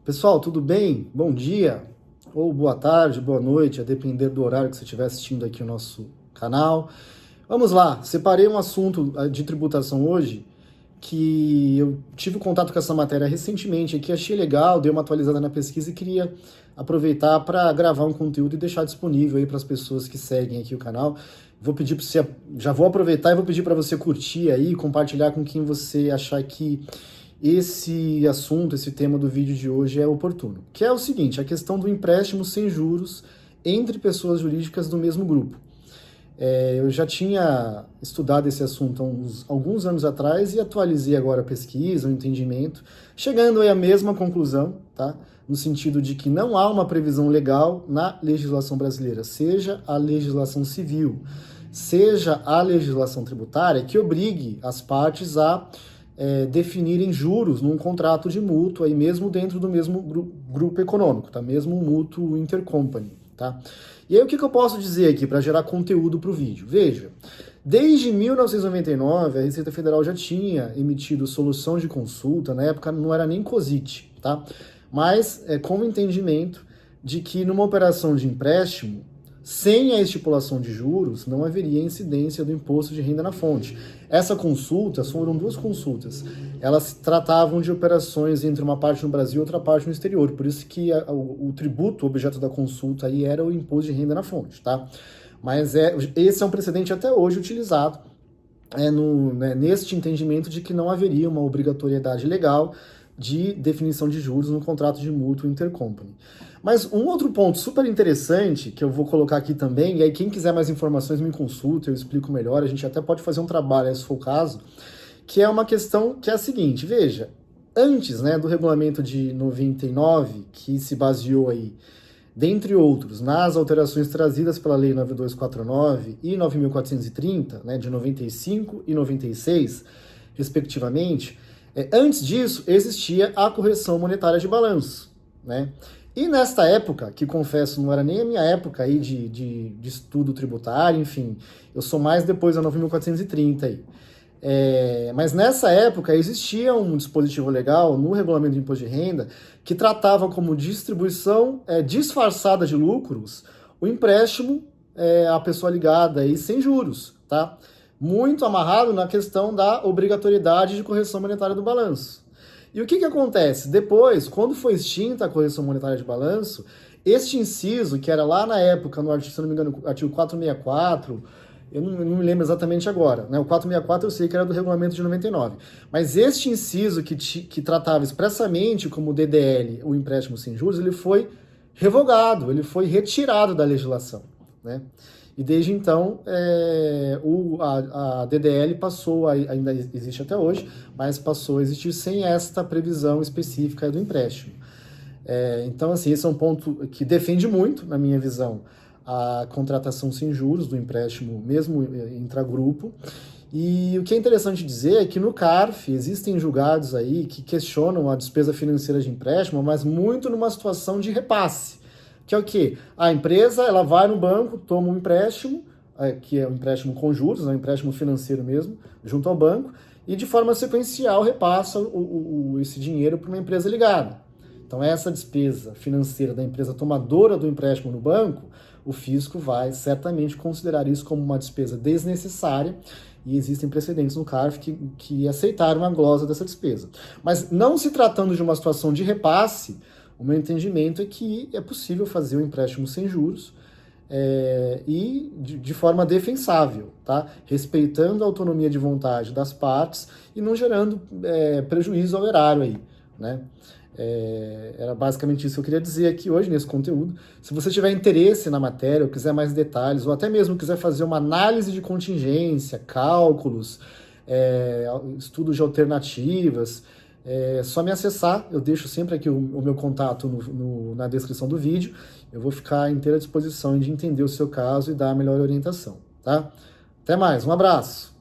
Pessoal, tudo bem? Bom dia, ou boa tarde, boa noite, a depender do horário que você estiver assistindo aqui o nosso canal. Vamos lá, separei um assunto de tributação hoje, que eu tive contato com essa matéria recentemente aqui, achei legal, dei uma atualizada na pesquisa e queria aproveitar para gravar um conteúdo e deixar disponível aí para as pessoas que seguem aqui o canal. Vou pedir para você, já vou aproveitar e vou pedir para você curtir aí, compartilhar com quem você achar que esse assunto, esse tema do vídeo de hoje é oportuno, que é o seguinte, a questão do empréstimo sem juros entre pessoas jurídicas do mesmo grupo. Eu já tinha estudado esse assunto há alguns anos atrás e atualizei agora a pesquisa, o entendimento, chegando aí à mesma conclusão, tá? No sentido de que não há uma previsão legal na legislação brasileira, seja a legislação civil, seja a legislação tributária, que obrigue as partes a definirem juros num contrato de mútuo, aí mesmo dentro do mesmo grupo econômico, tá? Mesmo um mútuo intercompany, tá? E aí o que eu posso dizer aqui para gerar conteúdo para o vídeo? Veja, desde 1999 a Receita Federal já tinha emitido solução de consulta, na época não era nem COSIT, tá? Mas com o entendimento de que numa operação de empréstimo, sem a estipulação de juros, não haveria incidência do imposto de renda na fonte. Essa consulta, foram duas consultas, elas tratavam de operações entre uma parte no Brasil e outra parte no exterior, por isso que o tributo, o objeto da consulta aí era o imposto de renda na fonte, tá? Mas esse é um precedente até hoje utilizado neste entendimento de que não haveria uma obrigatoriedade legal de definição de juros no contrato de mútuo intercompany. Mas um outro ponto super interessante, que eu vou colocar aqui também, e aí quem quiser mais informações me consulta, eu explico melhor, a gente até pode fazer um trabalho, se for o caso, que é uma questão que é a seguinte, veja, antes do regulamento de 99, que se baseou aí, dentre outros, nas alterações trazidas pela Lei 9249 e 9430, de 95 e 96, respectivamente, antes disso, existia a correção monetária de balanço, né? E nesta época, que confesso não era nem a minha época aí de estudo tributário, enfim, eu sou mais depois da 9.430 aí. Mas nessa época existia um dispositivo legal no regulamento de imposto de renda que tratava como distribuição disfarçada de lucros o empréstimo à pessoa ligada aí sem juros, tá? Muito amarrado na questão da obrigatoriedade de correção monetária do balanço. E o que acontece? Depois, quando foi extinta a correção monetária de balanço, este inciso, que era lá na época, no artigo, se não me engano, artigo 464, eu não me lembro exatamente agora, né? O 464 eu sei que era do regulamento de 99, mas este inciso que tratava expressamente como DDL, o empréstimo sem juros, ele foi revogado, ele foi retirado da legislação, né? E desde então, a DDL passou, ainda existe até hoje, mas passou a existir sem esta previsão específica do empréstimo. Então, assim, esse é um ponto que defende muito, na minha visão, a contratação sem juros do empréstimo, mesmo intragrupo. E o que é interessante dizer é que no CARF existem julgados aí que questionam a despesa financeira de empréstimo, mas muito numa situação de repasse. Que é o quê? A empresa ela vai no banco, toma um empréstimo, que é um empréstimo com juros, um empréstimo financeiro mesmo, junto ao banco, e de forma sequencial repassa esse dinheiro para uma empresa ligada. Então essa despesa financeira da empresa tomadora do empréstimo no banco, o fisco vai certamente considerar isso como uma despesa desnecessária, e existem precedentes no CARF que aceitaram a glosa dessa despesa. Mas não se tratando de uma situação de repasse, o meu entendimento é que é possível fazer um empréstimo sem juros e de forma defensável, tá? Respeitando a autonomia de vontade das partes e não gerando prejuízo ao erário aí, né? Era basicamente isso que eu queria dizer aqui hoje nesse conteúdo. Se você tiver interesse na matéria, ou quiser mais detalhes, ou até mesmo quiser fazer uma análise de contingência, cálculos, estudos de alternativas, é só me acessar, eu deixo sempre aqui o meu contato na descrição do vídeo, eu vou ficar à inteira disposição de entender o seu caso e dar a melhor orientação, tá? Até mais, um abraço!